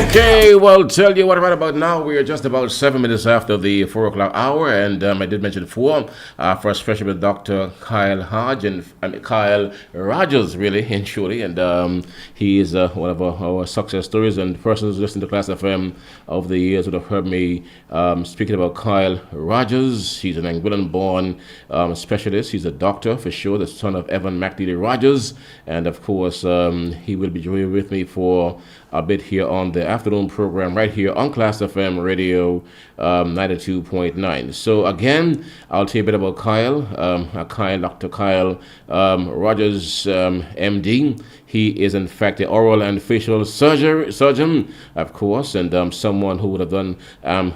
Okay, well, tell you what right about now. We are just about 7 minutes after the 4 o'clock hour, and I did mention before, for a special with Dr. Kael Hodge and Kael Rogers, really, and surely, and he is one of our success stories, and persons listening to Class FM over the years would have heard me speaking about Kael Rogers. He's an Anguillan-born specialist. He's a doctor, for sure, the son of Evan McNeely Rogers, and of course, he will be joining with me for a bit here on the afternoon program right here on Class FM Radio 92.9. So again, I'll tell you a bit about Kael, Dr. Kael Rogers, MD. He is in fact an oral and facial surgeon, of course, and someone who would have done,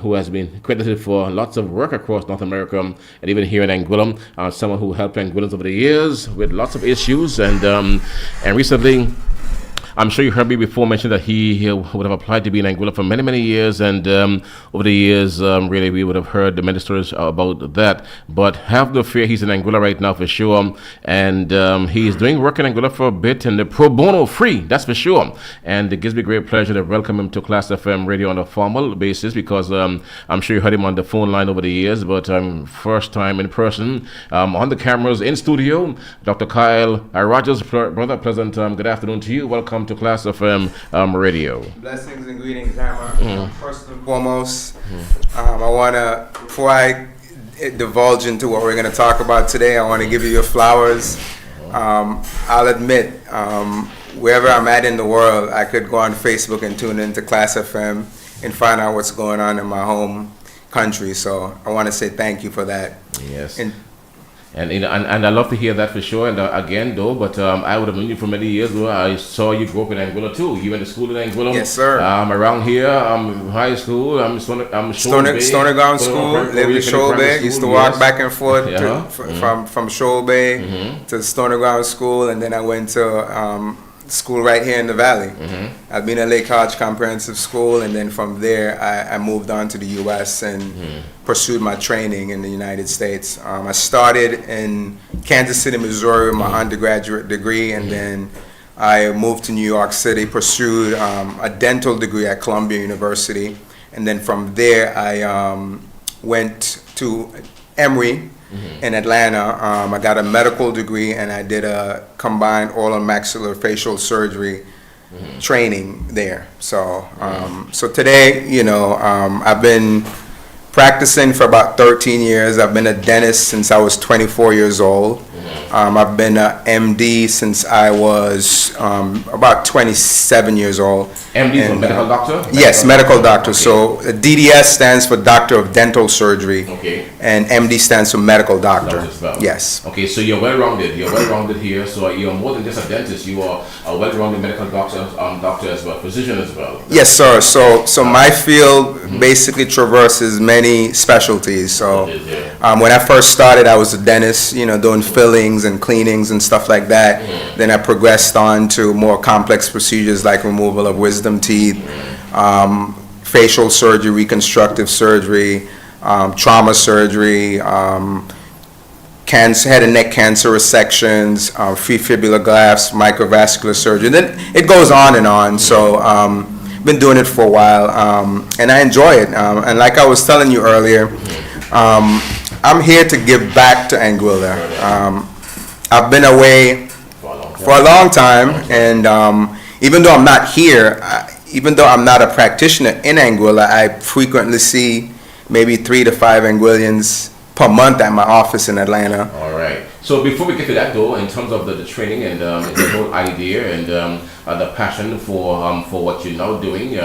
who has been credited for lots of work across North America and even here in Anguilla. Someone who helped Anguillans over the years with lots of issues, and recently, I'm sure you heard me before mention that he would have applied to be in Anguilla for many, many years, and over the years, really, we would have heard the many stories about that. But have no fear, he's in Anguilla right now for sure, and he's doing work in Anguilla for a bit, and the pro bono free, that's for sure. And it gives me great pleasure to welcome him to Class FM Radio on a formal basis, because I'm sure you heard him on the phone line over the years, but first time in person, on the cameras, in studio, Dr. Kael Rogers. Brother, pleasant good afternoon to you. Welcome to Class FM Radio. Blessings and greetings, Hammer. First and foremost, I want to, before I divulge into what we're going to talk about today, I want to give you your flowers. I'll admit, wherever I'm at in the world, I could go on Facebook and tune into Class FM and find out what's going on in my home country. So I want to say thank you for that. Yes. And I love to hear that for sure. And again, though, but I would have known you for many years. Though I saw you grow up in Anguilla too. You went to school in Anguilla. Yes, sir. Around here, high school. Stoner Ground School. Lived in Shoal Bay. Used to walk back and forth from Shoal Bay to Stoner Ground School, and then I went to school right here in the Valley. I've been at Lake Hodge Comprehensive School, and then from there I moved on to the U.S. and pursued my training in the United States. I started in Kansas City, Missouri with my undergraduate degree, and then I moved to New York City, pursued a dental degree at Columbia University, and then from there I went to Emory in Atlanta. I got a medical degree, and I did a combined oral and maxillofacial surgery training there. So, so today, I've been practicing for about 13 years. I've been a dentist since I was 24 years old. I've been an MD since I was about 27 years old. MD for medical doctor? Yes, medical doctor. Okay. So DDS stands for Doctor of Dental Surgery. Okay. And MD stands for medical doctor. Well. Yes. Okay, so you're well-rounded. You're well-rounded here. So you're more than just a dentist. You are a well-rounded medical doctor as well, physician as well. Yes, sir. So my field basically traverses many specialties. So when I first started, I was a dentist, doing fillings and cleanings and stuff like that. Then I progressed on to more complex procedures like removal of wisdom teeth, facial surgery, reconstructive surgery, trauma surgery, head and neck cancer resections, free fibular grafts, microvascular surgery. Then it goes on and on. So been doing it for a while, and I enjoy it. And like I was telling you earlier, I'm here to give back to Anguilla. I've been away for a long time, and even though I'm not here, even though I'm not a practitioner in Anguilla, I frequently see maybe 3 to 5 Anguillians per month at my office in Atlanta. All right. So before we get to that, though, in terms of the training and the whole idea and the passion for what you're now doing,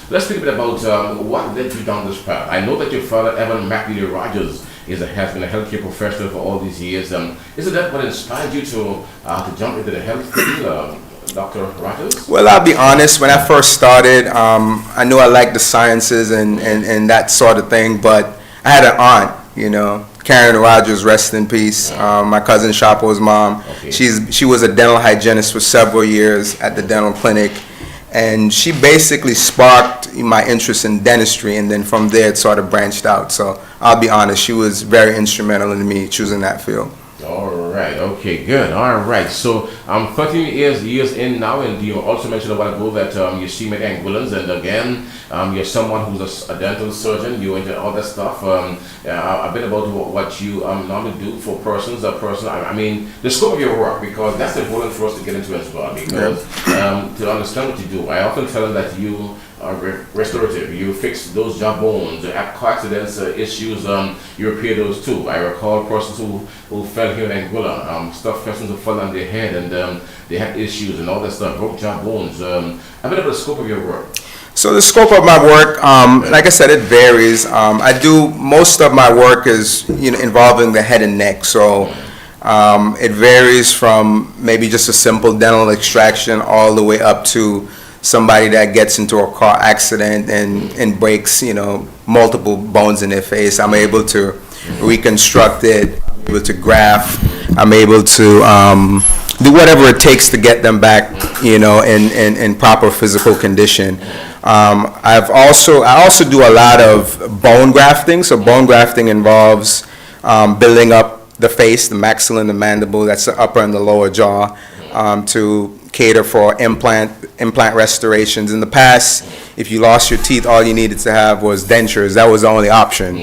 let's speak a bit about what led you down this path. I know that your father, Evan McNeely Rogers, has been a healthcare professional for all these years. Isn't that what inspired you to jump into the health field, Dr. Rogers? Well, I'll be honest. When I first started, I knew I liked the sciences and that sort of thing, but I had an aunt, Karen Rogers, rest in peace. My cousin Chapo's mom. Okay. She was a dental hygienist for several years at the dental clinic, and she basically sparked my interest in dentistry, and then from there it sort of branched out. So I'll be honest, she was very instrumental in me choosing that field. All right. Okay. Good. All right. So 13 years in now, and you also mentioned a while ago that you see many Angolans, and again, you're someone who's a dental surgeon. You into all that stuff. A bit about what you normally do for persons. I mean, the scope of your work, because that's important for us to get into as well. Because to understand what you do, I often tell them that you are restorative. You fix those jaw bones, car accidents, issues. You repair those too. I recall persons who fell here in Angola, persons who fell on their head, and they had issues and all that stuff, broke jaw bones. A bit of the scope of your work. So the scope of my work, like I said, it varies. I do most of my work is involving the head and neck. So it varies from maybe just a simple dental extraction all the way up to somebody that gets into a car accident and breaks, multiple bones in their face. I'm able to reconstruct it, I'm able to graft, I'm able to do whatever it takes to get them back, in proper physical condition. I also do a lot of bone grafting. So bone grafting involves building up the face, the maxilla and the mandible, that's the upper and the lower jaw, to cater for implant restorations. In the past, if you lost your teeth, all you needed to have was dentures. That was the only option.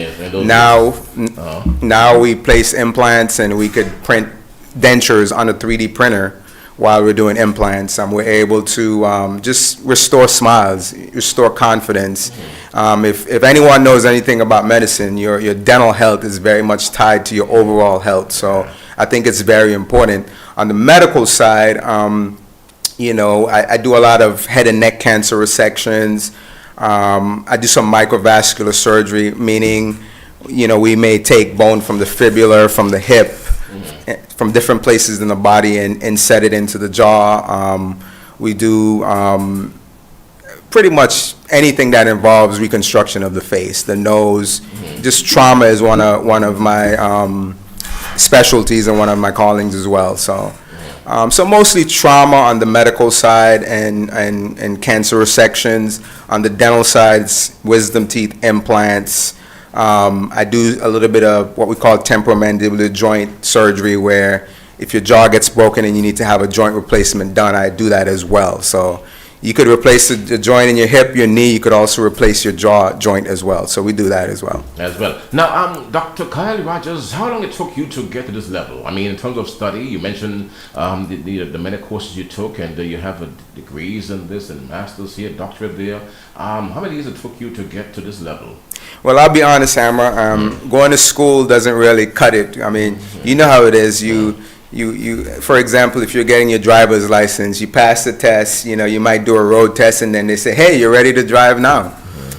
Now we place implants, and we could print dentures on a 3D printer while we're doing implants. We're able to just restore smiles, restore confidence. If anyone knows anything about medicine, your dental health is very much tied to your overall health. So I think it's very important. On the medical side, I do a lot of head and neck cancer resections. I do some microvascular surgery, meaning, we may take bone from the fibula, from the hip, from different places in the body and set it into the jaw. We do pretty much anything that involves reconstruction of the face, the nose. Just trauma is one of my specialties and one of my callings as well. So mostly trauma on the medical side and cancer resections. On the dental side, it's wisdom teeth implants. I do a little bit of what we call temporomandibular joint surgery, where if your jaw gets broken and you need to have a joint replacement done, I do that as well. So you could replace the joint in your hip, your knee. You could also replace your jaw joint as well. So we do that as well. Now, Dr. Kael Rogers, how long it took you to get to this level? I mean, in terms of study, you mentioned the many courses you took, and you have degrees in this and masters here, doctorate there. How many years it took you to get to this level? Well, I'll be honest, Hammer. Going to school doesn't really cut it. I mean, you know how it is. You, for example, if you're getting your driver's license, you pass the test, you might do a road test, and then they say, hey, you're ready to drive now.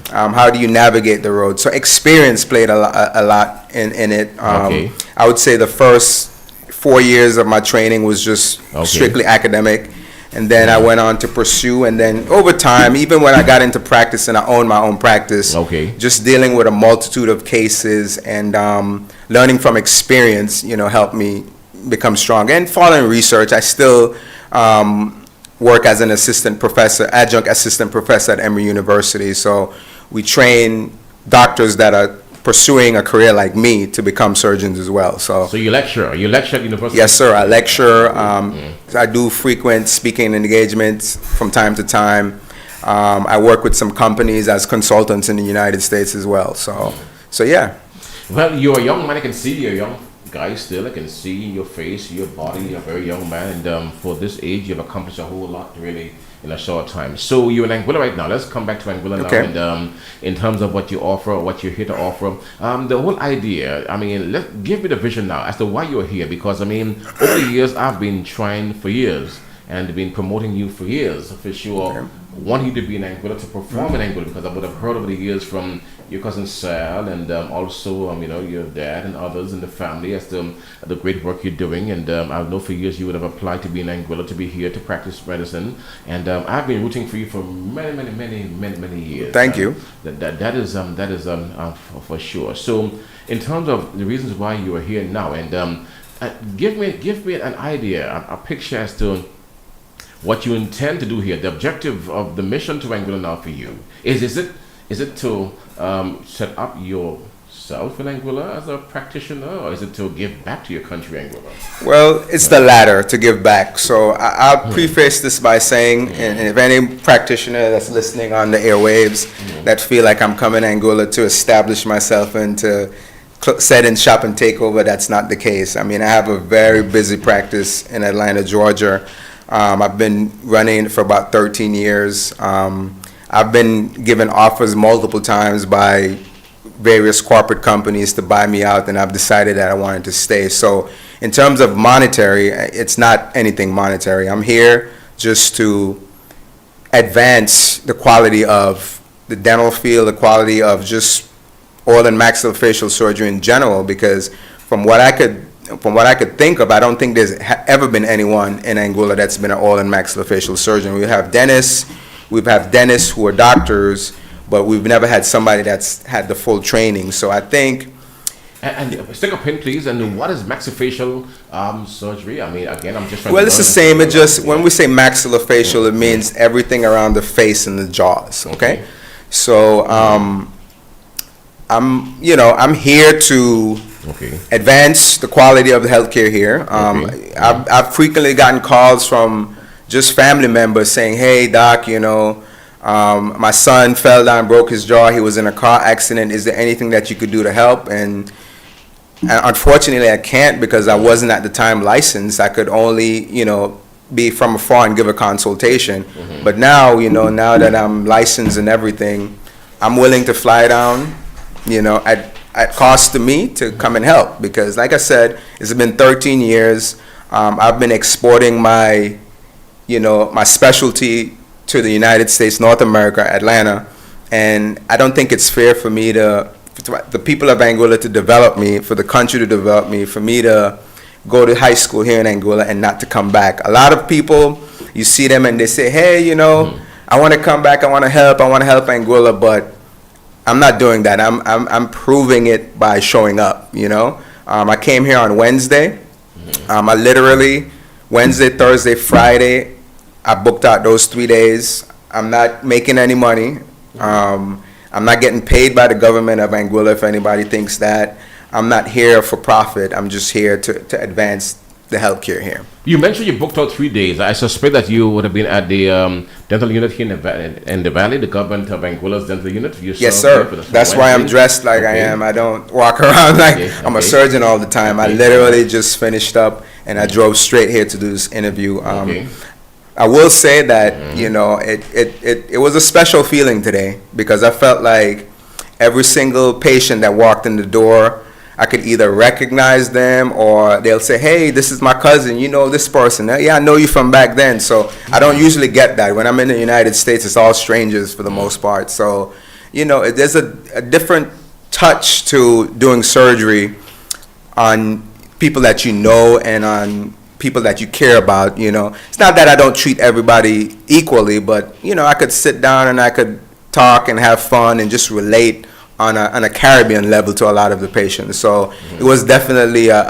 How do you navigate the road? So experience played a lot in it. I would say the first 4 years of my training was just strictly academic. And then I went on to pursue, and then over time, even when I got into practice and I owned my own practice, just dealing with a multitude of cases and learning from experience, helped me become strong. And following research, I still work as an adjunct assistant professor at Emory University. So we train doctors that are pursuing a career like me to become surgeons as well. So you lecture? You lecture at university? Yes, sir. I lecture. I do frequent speaking engagements from time to time. I work with some companies as consultants in the United States as well. So yeah. Well, you're a young man. I can see you're a young guy still. I can see your face, your body. You're a very young man, and for this age, you've accomplished a whole lot, really, in a short time. So you're in Angola right now. Let's come back to Angola now. And in terms of what you offer, what you're here to offer, the whole idea, I mean, give me the vision now as to why you're here. Because, I mean, over the years, I've been trying for years and been promoting you for years, for sure. Want you to be in Angola, to perform in Angola, because I would have heard over the years from your cousin Sal and also your dad and others in the family as the great work you're doing. And I know for years you would have applied to be in Angola, to be here to practice medicine. And I've been rooting for you for many years. Thank you. That is for sure. So in terms of the reasons why you are here now, and give me an idea, a picture as to what you intend to do here, the objective of the mission to Angola now for you. Is it to set up your yourself in Anguilla as a practitioner, or is it to give back to your country, Anguilla? Well, it's the latter, to give back. So I'll preface this by saying, and if any practitioner that's listening on the airwaves that feel like I'm coming to Anguilla to establish myself and to set in shop and take over, that's not the case. I mean, I have a very busy practice in Atlanta, Georgia. I've been running for about 13 years. I've been given offers multiple times by various corporate companies to buy me out, and I've decided that I wanted to stay. So in terms of monetary, it's not anything monetary. I'm here just to advance the quality of the dental field, the quality of just oral and maxillofacial surgery in general, because from what I could think of, I don't think there's ever been anyone in Anguilla that's been an oral and maxillofacial surgeon. We have dentists who are doctors, but we've never had somebody that's had the full training. So I think. And stick a pin, please. And what is maxillofacial surgery? I mean, again, I'm just trying Well, it's the same. It just, when we say maxillofacial, it means everything around the face and the jaws. Okay. So I'm here to advance the quality of the healthcare here. I've frequently gotten calls from just family members saying, "Hey, doc, my son fell down, broke his jaw. He was in a car accident. Is there anything that you could do to help?" And unfortunately, I can't, because I wasn't at the time licensed. I could only, be from afar and give a consultation. But now, now that I'm licensed and everything, I'm willing to fly down, at cost to me, to come and help. Because like I said, it's been 13 years. I've been exporting my specialty to the United States, North America, Atlanta, and I don't think it's fair for me the people of Anguilla to develop me, for the country to develop me, for me to go to high school here in Anguilla and not to come back. A lot of people, you see them and they say, "Hey, I want to come back, I want to help Anguilla," but I'm not doing that. I'm proving it by showing up. I came here on Wednesday. I literally Wednesday, Thursday, Friday, I booked out those 3 days. I'm not making any money. I'm not getting paid by the government of Anguilla, if anybody thinks that. I'm not here for profit. I'm just here to advance the healthcare here. You mentioned you booked out 3 days. I suspect that you would have been at the dental unit here in the Valley, the government of Anguilla's dental unit. Yes, sir. That's why I'm dressed like I am. I don't walk around like I'm a surgeon all the time. I literally just finished up and I drove straight here to do this interview. I will say that, it was a special feeling today, because I felt like every single patient that walked in the door, I could either recognize them, or they'll say, "Hey, this is my cousin, this person." "Yeah, I know you from back then." So I don't usually get that. When I'm in the United States, it's all strangers for the most part. So, there's a different touch to doing surgery on people that you know and on people that you care about. It's not that I don't treat everybody equally, but I could sit down and I could talk and have fun and just relate on a Caribbean level to a lot of the patients. So it was definitely a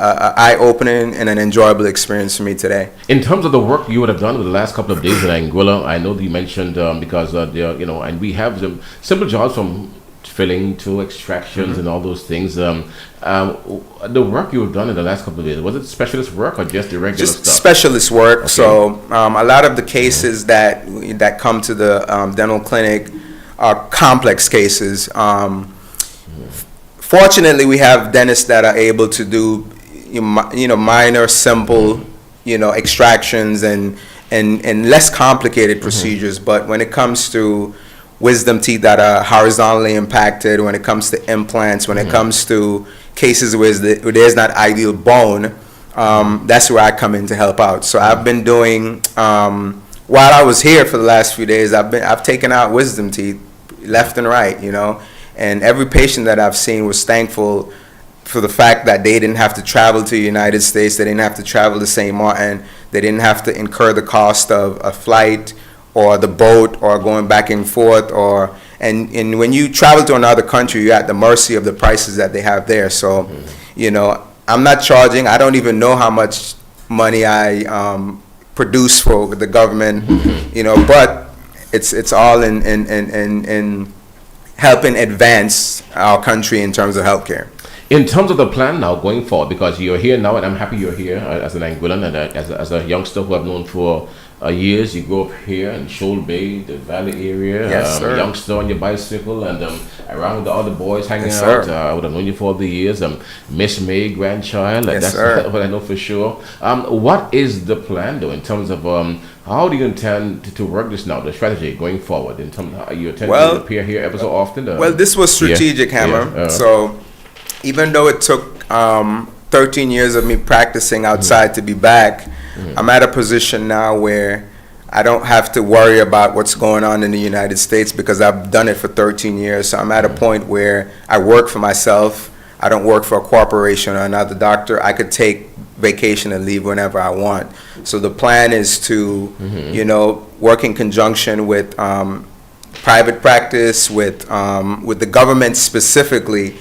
eye-opening and an enjoyable experience for me today. In terms of the work you would have done over the last couple of days in Anguilla, I know that you mentioned because and we have some simple jobs from filling to extractions and all those things. The work you have done in the last couple of days, was it specialist work or just the regular stuff? Specialist work. Okay. So a lot of the cases that come to the dental clinic are complex cases. Fortunately, we have dentists that are able to do minor, simple extractions and less complicated procedures. But when it comes to wisdom teeth that are horizontally impacted, when it comes to implants, when it comes to cases where there's not ideal bone, that's where I come in to help out. So I've been doing, while I was here for the last few days, I've taken out wisdom teeth left and right, and every patient that I've seen was thankful for the fact that they didn't have to travel to the United States, they didn't have to travel to St. Martin, they didn't have to incur the cost of a flight or the boat or going back and forth, and when you travel to another country, you're at the mercy of the prices that they have there. So, I'm not charging. I don't even know how much money I produce for the government, but it's all in helping advance our country in terms of healthcare. In terms of the plan now going forward, because you're here now, and I'm happy you're here as an Anguillan and as a youngster who I've known for years. You grew up here in Shoal Bay, the Valley area. Yes, sir. Youngster on your bicycle and around with the other boys hanging Yes, out. sir. I would have known you for all the years. Miss May, grandchild. Yes, That's sir. what I know for sure. What is the plan, though, in terms of how do you intend to work this now, the strategy going forward? In terms of how you intend to appear here ever so often? Well, this was strategic, Hammer. Yeah. So even though it took 13 years of me practicing outside to be back, I'm at a position now where I don't have to worry about what's going on in the United States because I've done it for 13 years. So I'm at a point where I work for myself. I don't work for a corporation or another doctor. I could take vacation and leave whenever I want. So the plan is to, work in conjunction with private practice, with the government specifically,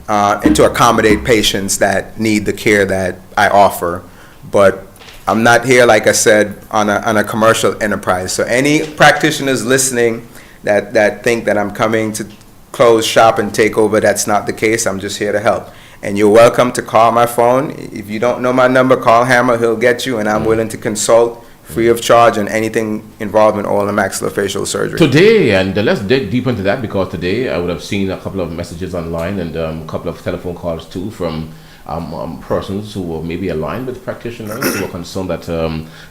and to accommodate patients that need the care that I offer. But I'm not here, like I said, on a commercial enterprise. So any practitioners listening that think that I'm coming to close shop and take over, that's not the case. I'm just here to help. And you're welcome to call my phone. If you don't know my number, call Hammer. He'll get you, and I'm willing to consult free of charge on anything involving oral and maxillofacial surgery. Today, and let's dig deep into that, because today I would have seen a couple of messages online and a couple of telephone calls too from persons who were maybe aligned with practitioners who are concerned that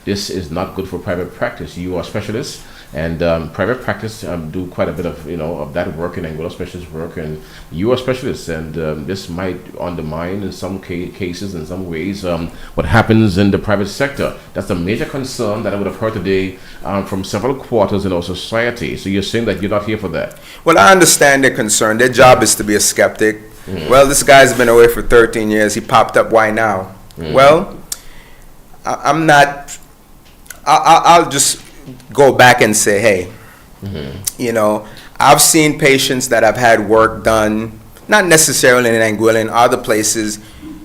this is not good for private practice. You are specialists, and private practice do quite a bit of of that work in angular specialist work, and you are specialists, and this might undermine in some cases, in some ways, what happens in the private sector. That's a major concern that I would have heard today from several quarters in our society. So you're saying that you're not here for that? Well, I understand their concern. Their job is to be a skeptic. Well, this guy's been away for 13 years. He popped up. Why now? Well, I'm not. I'll just go back and say, hey, I've seen patients that have had work done, not necessarily in Anguilla, in other places,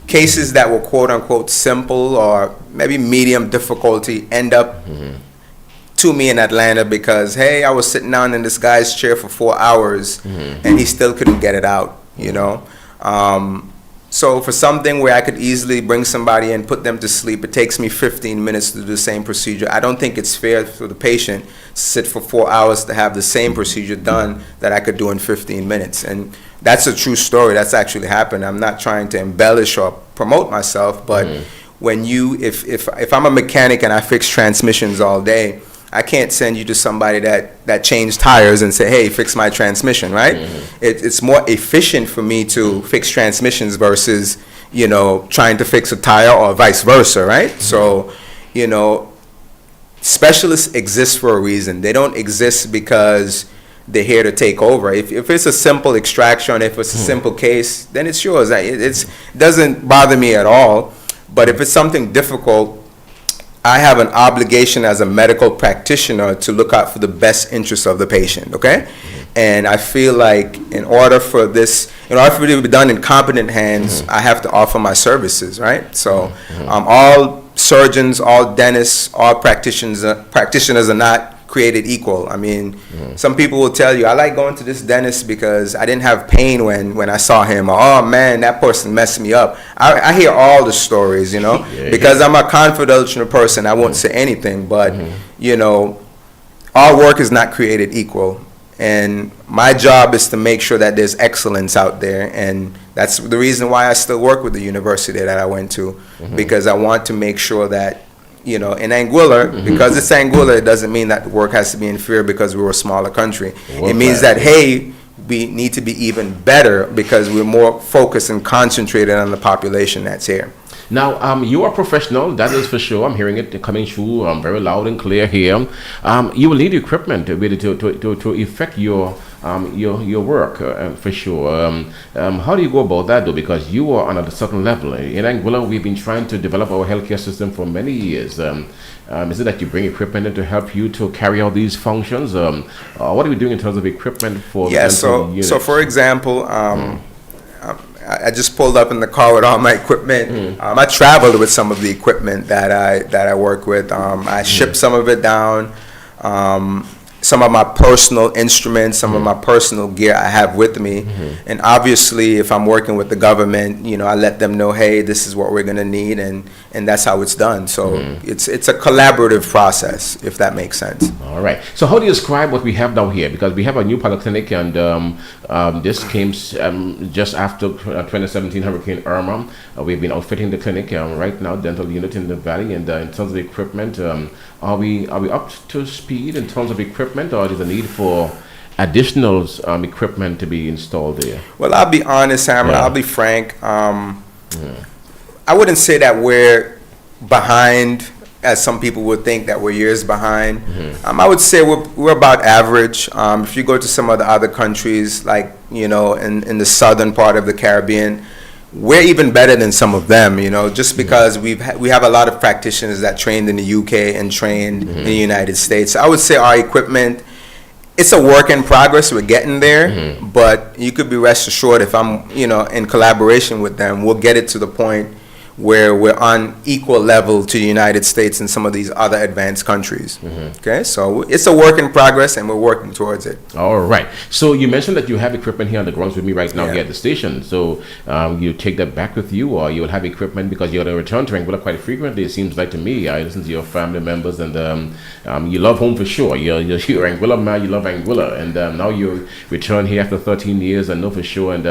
cases that were quote unquote simple or maybe medium difficulty end up to me in Atlanta because, hey, I was sitting down in this guy's chair for 4 hours and he still couldn't get it out, So for something where I could easily bring somebody in, put them to sleep, it takes me 15 minutes to do the same procedure. I don't think it's fair for the patient to sit for 4 hours to have the same procedure done that I could do in 15 minutes. And that's a true story. That's actually happened. I'm not trying to embellish or promote myself, but when if I'm a mechanic and I fix transmissions all day, I can't send you to somebody that changed tires and say, hey, fix my transmission, right? It's more efficient for me to fix transmissions versus, trying to fix a tire or vice versa, right? So, specialists exist for a reason. They don't exist because they're here to take over. If it's a simple extraction, if it's a simple case, then it's yours. It doesn't bother me at all. But if it's something difficult, I have an obligation as a medical practitioner to look out for the best interest of the patient, okay? And I feel like in order for it to be done in competent hands, I have to offer my services, right? So all surgeons, all dentists, all practitioners are not created equal. I mean, some people will tell you, I like going to this dentist because I didn't have pain when I saw him. Or, oh man, that person messed me up. I hear all the stories, because I'm a confidential person. I won't say anything, but all work is not created equal. And my job is to make sure that there's excellence out there. And that's the reason why I still work with the university that I went to, because I want to make sure that in Anguilla, because it's Anguilla, it doesn't mean that the work has to be inferior because we're a smaller country. It means that, hey, we need to be even better because we're more focused and concentrated on the population that's here. Now, you are professional, that is for sure. I'm hearing it coming through very loud and clear here. You will need equipment really to effect your work for sure. How do you go about that though? Because you are on a certain level. In Anguilla, we've been trying to develop our healthcare system for many years. Is it that you bring equipment in to help you to carry out these functions? What are we doing in terms of equipment for? Yeah, so for example, I just pulled up in the car with all my equipment. I traveled with some of the equipment that I work with. I shipped some of it down. some of my personal instruments, some of my personal gear I have with me. And obviously, if I'm working with the government, I let them know, hey, this is what we're going to need, and that's how it's done. So it's a collaborative process, if that makes sense. All right. So how do you describe what we have down here? Because we have a new polyclinic, and this came just after 2017 Hurricane Irma. We've been outfitting the clinic right now, dental unit in the valley, and in terms of equipment, are we up to speed in terms of equipment, or is there a need for additional equipment to be installed there? Well, I'll be honest, Hammer. I'll be frank. I wouldn't say that we're behind, as some people would think that we're years behind. I would say we're about average. If you go to some of the other countries, like in the southern part of the Caribbean, we're even better than some of them, just because we have a lot of practitioners that trained in the UK and trained in the United States. I would say our equipment, it's a work in progress. We're getting there, but you could be rest assured if I'm, in collaboration with them, we'll get it to the point where we're on equal level to the United States and some of these other advanced countries. Okay, so it's a work in progress, and we're working towards it. All right. So you mentioned that you have equipment here on the grounds with me right now here at the station. So you take that back with you, or you'll have equipment because you're going to return to Anguilla quite frequently, it seems like to me. I listen to your family members, and you love home for sure. You're Anguilla man, you love Anguilla, and now you return here after 13 years, I know for sure. And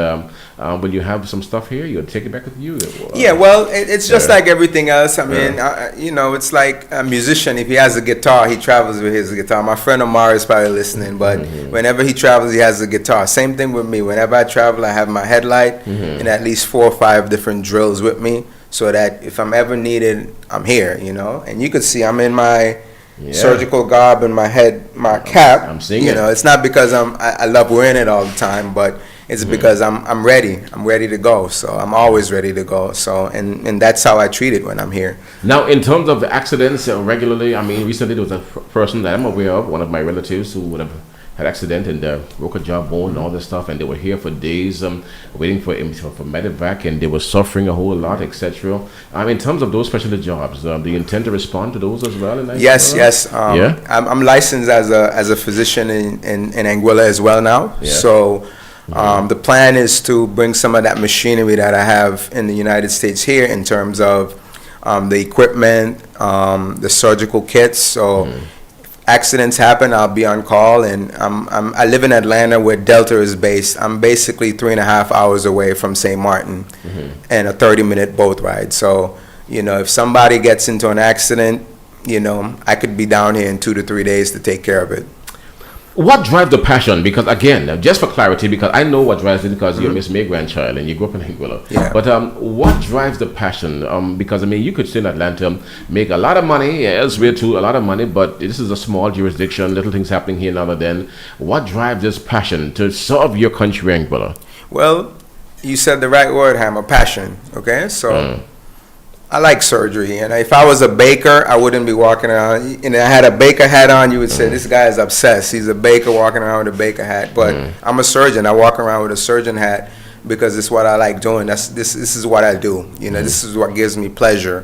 will you have some stuff here? You'll take it back with you? Yeah, well, it's just like everything else. I mean, it's like a musician. If he has a guitar, he travels with his guitar. My friend Omar is probably listening, but whenever he travels, he has a guitar. Same thing with me. Whenever I travel, I have my headlight and at least 4 or 5 different drills with me, so that if I'm ever needed, I'm here, And you can see I'm in my surgical garb and my cap. I'm seeing it. It's not because I love wearing it all the time, but it's because I'm ready. I'm ready to go. So I'm always ready to go. So and that's how I treat it when I'm here. Now, in terms of the accidents, regularly, I mean, recently there was a person that I'm aware of, one of my relatives, who would have had accident and broke a jawbone and all this stuff, and they were here for days waiting for medevac, and they were suffering a whole lot, etc. In terms of those specialty jobs, do you intend to respond to those as well? Yes. I'm licensed as a physician in Anguilla as well now. So. The plan is to bring some of that machinery that I have in the United States here in terms of the equipment, the surgical kits. So if accidents happen, I'll be on call, and I live in Atlanta where Delta is based. I'm basically 3.5 hours away from St. Martin and a 30-minute boat ride. So, if somebody gets into an accident, I could be down here in 2 to 3 days to take care of it. What drives the passion? Because again, just for clarity, because I know what drives it, because you're Miss May grandchild and you grew up in Anguilla. But what drives the passion? Because you could stay in Atlanta, make a lot of money, elsewhere too, a lot of money, but this is a small jurisdiction, little things happening here now and then. What drives this passion to serve your country, Anguilla? Well, you said the right word, Hammer, passion. Okay, so I like surgery, and if I was a baker, I wouldn't be walking around. And I had a baker hat on, you would say this guy is obsessed. He's a baker walking around with a baker hat. But I'm a surgeon. I walk around with a surgeon hat because it's what I like doing. This is what I do. This is what gives me pleasure.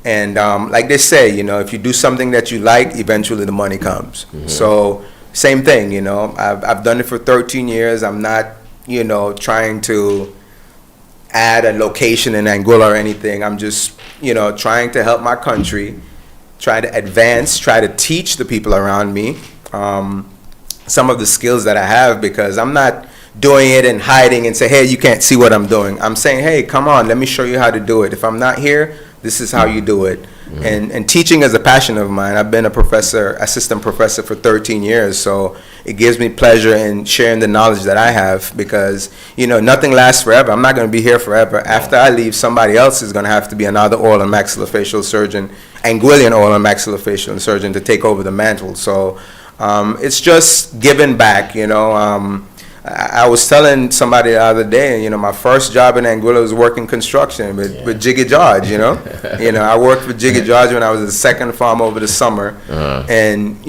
And like they say, if you do something that you like, eventually the money comes. So same thing. I've done it for 13 years. I'm not trying to add a location in Anguilla or anything. I'm just trying to help my country, try to advance, try to teach the people around me some of the skills that I have, because I'm not doing it and hiding and say, hey, you can't see what I'm doing. I'm saying, hey, come on, let me show you how to do it. If I'm not here, this is how you do it. And teaching is a passion of mine. I've been assistant professor for 13 years, so it gives me pleasure in sharing the knowledge that I have, because nothing lasts forever. I'm not going to be here forever. After I leave, somebody else is going to have to be another oral and maxillofacial surgeon, Anguillian oral and maxillofacial surgeon, to take over the mantle. So it's just giving back. I was telling somebody the other day, my first job in Anguilla was working construction with Jiggy George, I worked with Jiggy George when I was a second farm over the summer. And,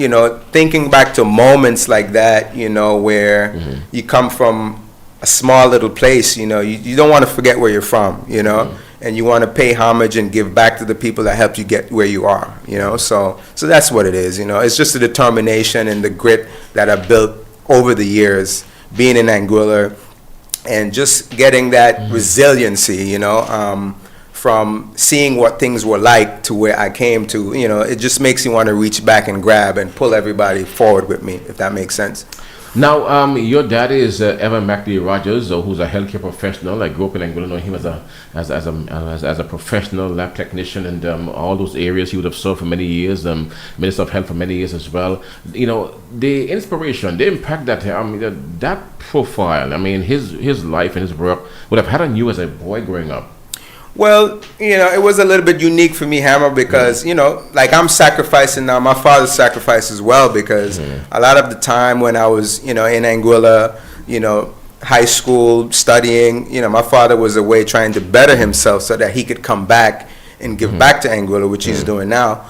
thinking back to moments like that, where you come from a small little place, you don't want to forget where you're from, and you want to pay homage and give back to the people that helped you get where you are, so that's what it is. It's just the determination and the grit that I've built over the years, being in Anguilla, and just getting that resiliency, you know, from seeing what things were like to where I came to, you know, it just makes you want to reach back and grab and pull everybody forward with me, if that makes sense. Now, your daddy is Evan McLeod Rogers, who's a healthcare professional. I grew up in Anguilla, knowing him as a professional lab technician, and all those areas he would have served for many years. Minister of Health for many years as well. You know, the inspiration, the impact that that profile. I mean, his life and his work would have had on you as a boy growing up. Well, you know, it was a little bit unique for me, Hammer, because, you know, like I'm sacrificing now. My father sacrificed as well, because a lot of the time when I was, you know, in Anguilla, you know, high school studying, you know, my father was away trying to better himself so that he could come back and give back to Anguilla, which he's doing now.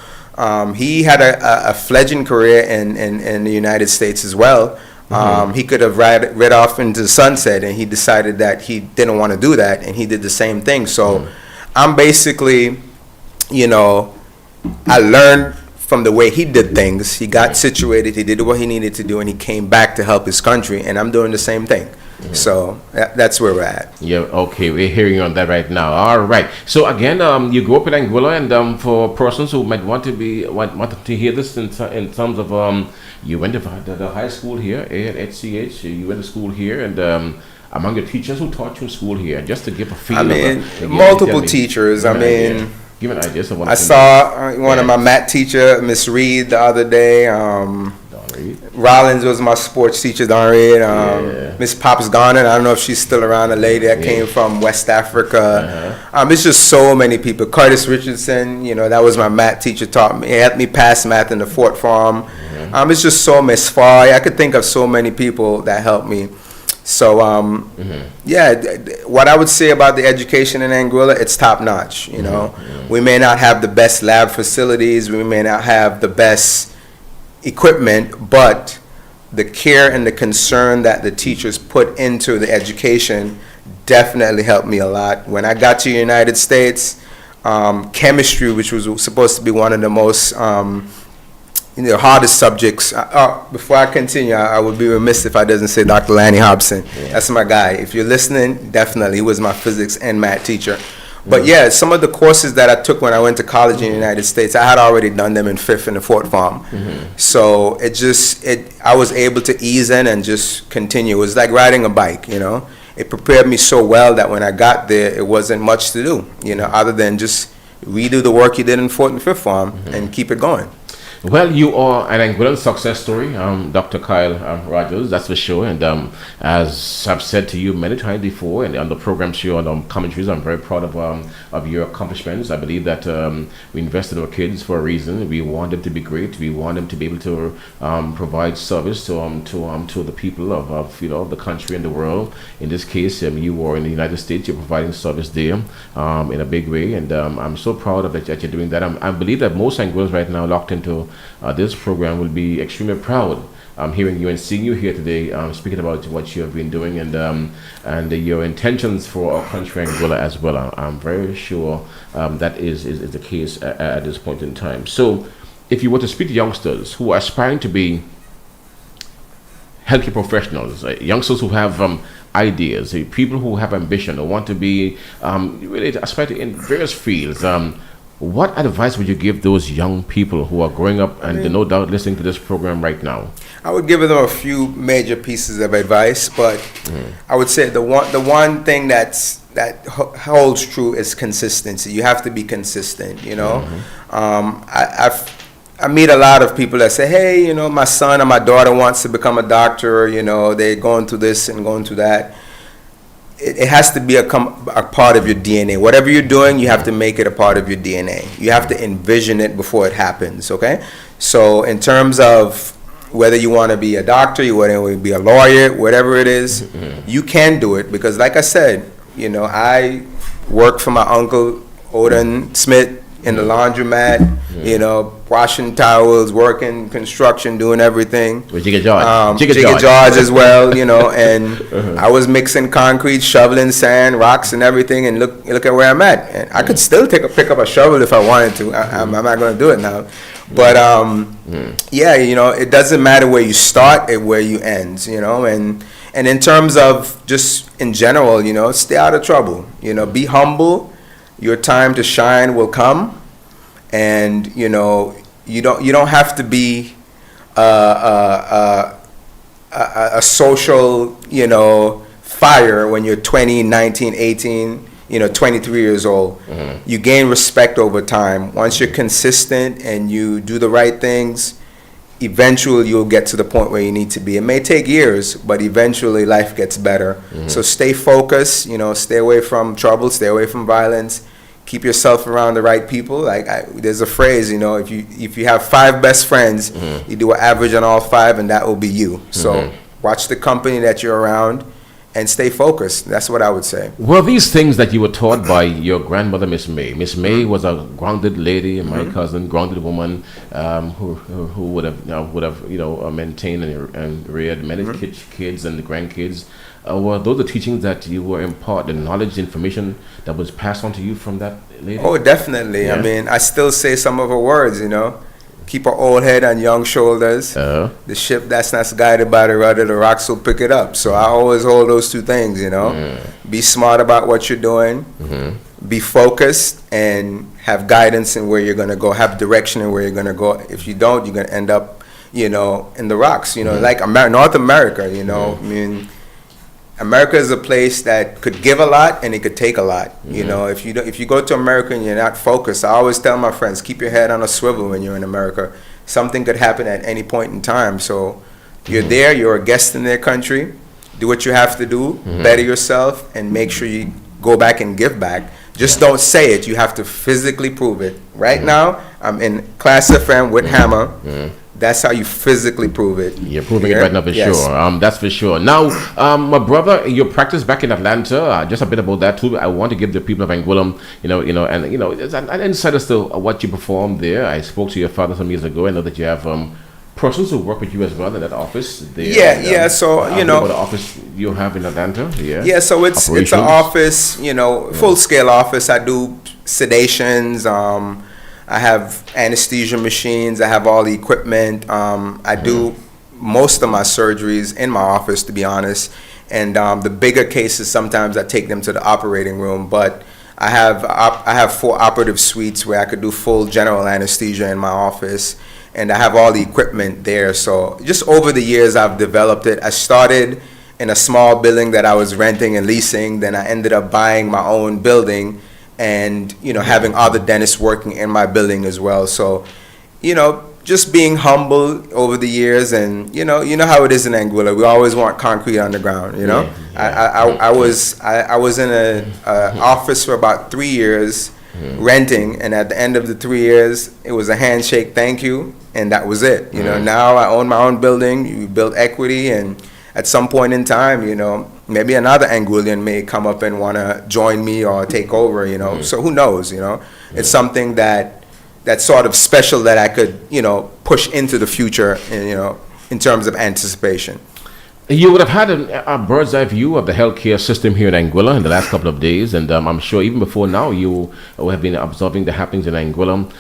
He had a fledgling career in the United States as well. He could have read off into the sunset, and he decided that he didn't want to do that, and he did the same thing. So I'm basically, you know, I learned from the way he did things. He got situated, he did what he needed to do, and he came back to help his country, and I'm doing the same thing. So that's where we're at. Yeah, okay, we're hearing on that right now. All right. So again, you grew up in Anguilla, and for persons who might want to hear this in terms of you went to the high school here, HCH. You went to school here, and among your teachers who taught you in school here, just to give a feel. I mean, multiple teachers. I mean, give an idea. I saw one of my math teacher, Miss Reed, the other day. Rollins was my sports teacher, Don Reed. Miss Pops Garner, I don't know if she's still around, a lady that came from West Africa. It's just so many people. Curtis Richardson, you know, that was my math teacher, taught me, helped me pass math in the Fort Farm. It's just so Miss Farr. I could think of so many people that helped me. So, what I would say about the education in Anguilla, it's top notch, you know. We may not have the best lab facilities, we may not have the best equipment, but the care and the concern that the teachers put into the education definitely helped me a lot. When I got to the United States, chemistry, which was supposed to be one of the most hardest subjects. Before I continue, I would be remiss if I didn't say Dr. Lanny Hobson. That's my guy. If you're listening, definitely, he was my physics and math teacher. But some of the courses that I took when I went to college in the United States, I had already done them in fifth in the Fort Farm. So I was able to ease in and just continue. It was like riding a bike, you know. It prepared me so well that when I got there, it wasn't much to do, you know, other than just redo the work you did in Fort and Fifth Farm and keep it going. Well, you are an Anguillan success story, Dr. Kael Rogers, that's for sure. And as I've said to you many times before, and on the program show and on commentaries, I'm very proud of your accomplishments. I believe that we invest in our kids for a reason. We want them to be great. We want them to be able to provide service to the people of the country and the world. In this case, you are in the United States. You're providing service there in a big way, and I'm so proud of it that you're doing that. I believe that most Anguillans right now locked into this program will be extremely proud hearing you and seeing you here today, speaking about what you have been doing and your intentions for our country, Anguilla, as well. I'm very sure that is the case at this point in time. So, if you were to speak to youngsters who are aspiring to be healthcare professionals, youngsters who have ideas, people who have ambition or want to be really aspire to in various fields, what advice would you give those young people who are growing up and no doubt listening to this program right now? I would give them a few major pieces of advice, but I would say the one thing that holds true is consistency. You have to be consistent, you know. I meet a lot of people that say, hey, you know, my son or my daughter wants to become a doctor, you know, they're going through this and going through that. It has to be a part of your DNA. Whatever you're doing, you have to make it a part of your DNA. You have to envision it before it happens, okay? So in terms of whether you want to be a doctor, you want to be a lawyer, whatever it is, you can do it because like I said, you know, I worked for my uncle, Odin Smith, in the laundromat, you know, washing towels, working construction, doing everything. With Jigga George. Jigga George as well, you know, and I was mixing concrete, shoveling sand, rocks and everything, and look at where I'm at. And I could still pick up a shovel if I wanted to. I'm not going to do it now. But yeah, you know, it doesn't matter where you start and where you end, you know, and in terms of just in general, you know, stay out of trouble, you know, be humble. Your time to shine will come, and you know, you don't have to be a social, you know, fire when you're 20, 19, 18, you know, 23 years old. You gain respect over time. Once you're consistent and you do the right things, eventually you'll get to the point where you need to be. It may take years, but eventually life gets better. So stay focused, you know, stay away from trouble, stay away from violence, keep yourself around the right people. Like there's a phrase, you know, if you have 5 best friends, you do an average on all 5 and that will be you. So watch the company that you're around and stay focused. That's what I would say. Well, these things that you were taught by your grandmother, Miss May. Miss May was a grounded lady, and my cousin, grounded woman, who would have maintained and reared many kids and grandkids. Were those the teachings that you were imparted, the knowledge, the information that was passed on to you from that lady? Oh, definitely. Yeah. I mean, I still say some of her words, you know. Keep an old head on young shoulders. The ship that's not guided by the rudder, the rocks will pick it up. So I always hold those 2 things, you know. Be smart about what you're doing. Be focused and have guidance in where you're going to go. Have direction in where you're going to go. If you don't, you're going to end up, you know, in the rocks. You know, like North America, you know. I mean, America is a place that could give a lot and it could take a lot. You know, if you go to America and you're not focused, I always tell my friends, keep your head on a swivel when you're in America. Something could happen at any point in time. So you're there, you're a guest in their country. Do what you have to do, better yourself, and make sure you go back and give back. Just don't say it. You have to physically prove it. Right now, I'm in Class FM with Hammer. That's how you physically prove it. You're proving it right now for sure. That's for sure. Now, my brother, your practice back in Atlanta, just a bit about that too. I want to give the people of Anguilla, an insight as to what you performed there. I spoke to your father some years ago. I know that you have persons who work with you as well in that office. There. So you know, the office you have in Atlanta. So it's an office, you know, full scale office. I do sedations. I have anesthesia machines. I have all the equipment. I do most of my surgeries in my office, to be honest. And the bigger cases, sometimes I take them to the operating room. But I have 4 operative suites where I could do full general anesthesia in my office. And I have all the equipment there. So just over the years, I've developed it. I started in a small building that I was renting and leasing. Then I ended up buying my own building, and you know, having other dentists working in my building as well. So, you know, just being humble over the years, and you know how it is in Anguilla. We always want concrete on the ground. You know, I was in an office for about 3 years, renting, and at the end of the 3 years, it was a handshake, thank you, and that was it. You know, now I own my own building. You build equity, and at some point in time, you know, maybe another Anguillian may come up and want to join me or take over, you know. So who knows, you know. It's something that's sort of special that I could, you know, push into the future, you know, in terms of anticipation. You would have had a bird's eye view of the healthcare system here in Anguilla in the last couple of days, and I'm sure even before now you have been observing the happenings in Anguilla.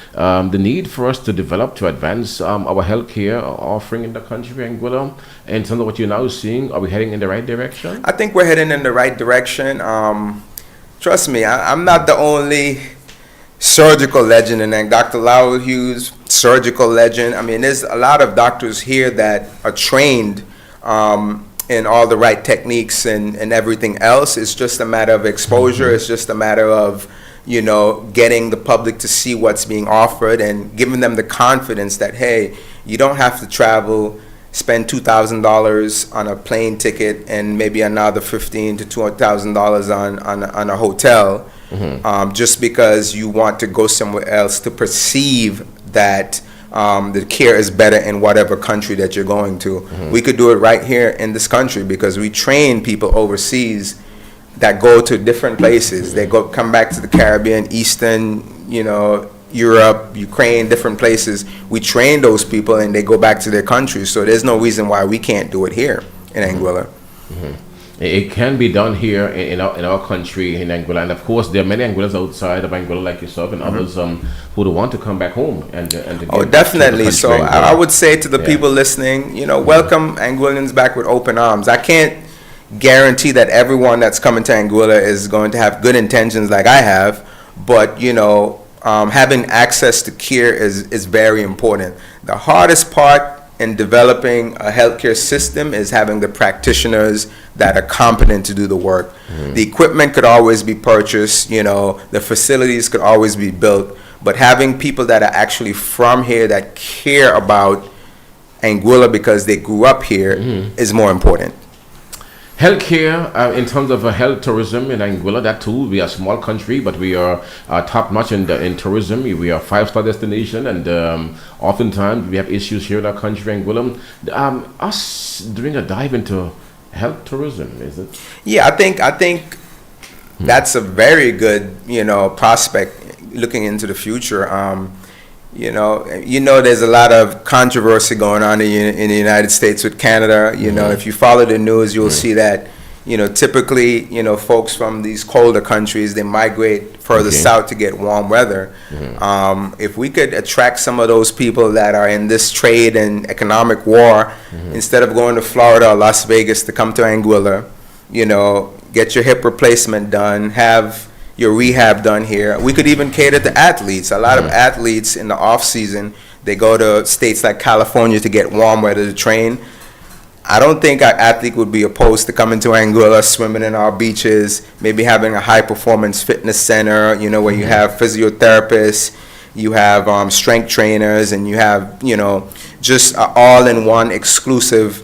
The need for us to develop, to advance our healthcare offering in the country, Anguilla, and some of what you're now seeing, are we heading in the right direction? I think we're heading in the right direction. Trust me, I'm not the only surgical legend, and then Dr. Lowell Hughes, surgical legend. I mean, there's a lot of doctors here that are trained in all the right techniques and everything else. It's just a matter of exposure. It's just a matter of, you know, getting the public to see what's being offered and giving them the confidence that, hey, you don't have to travel, spend $2,000 on a plane ticket and maybe another $1,500 to $2,000 on a hotel, just because you want to go somewhere else to perceive that the care is better in whatever country that you're going to. We could do it right here in this country because we train people overseas that go to different places. They come back to the Caribbean, Eastern, you know, Europe, Ukraine, different places. We train those people and they go back to their countries. So there's no reason why we can't do it here in Anguilla. It can be done here in our country in Angola, and of course there are many Angolans outside of Angola like yourself and others who do want to come back home and to Oh, get back to the definitely. country So Angola. I would say to the people listening, welcome Angolans back with open arms. I can't guarantee that everyone that's coming to Angola is going to have good intentions like I have, but having access to care is very important. The hardest part in developing a healthcare system is having the practitioners that are competent to do the work. The equipment could always be purchased, the facilities could always be built, but having people that are actually from here that care about Anguilla because they grew up here is more important. Healthcare, in terms of health tourism in Anguilla, that too, we are a small country, but we are top notch in tourism. We are a 5-star destination, and oftentimes we have issues here in our country, Anguilla. Us doing a dive into health tourism, is it? Yeah, I think that's a very good, prospect looking into the future. There's a lot of controversy going on in the United States with Canada. If you follow the news, you'll see that, typically, folks from these colder countries, they migrate further south to get warm weather. If we could attract some of those people that are in this trade and economic war, instead of going to Florida or Las Vegas to come to Anguilla, get your hip replacement done, have your rehab done here. We could even cater to athletes. A lot of athletes in the off season, they go to states like California to get warm weather to train. I don't think an athlete would be opposed to coming to Anguilla, swimming in our beaches, maybe having a high performance fitness center, where you have physiotherapists, you have strength trainers, and you have, just an all-in-one exclusive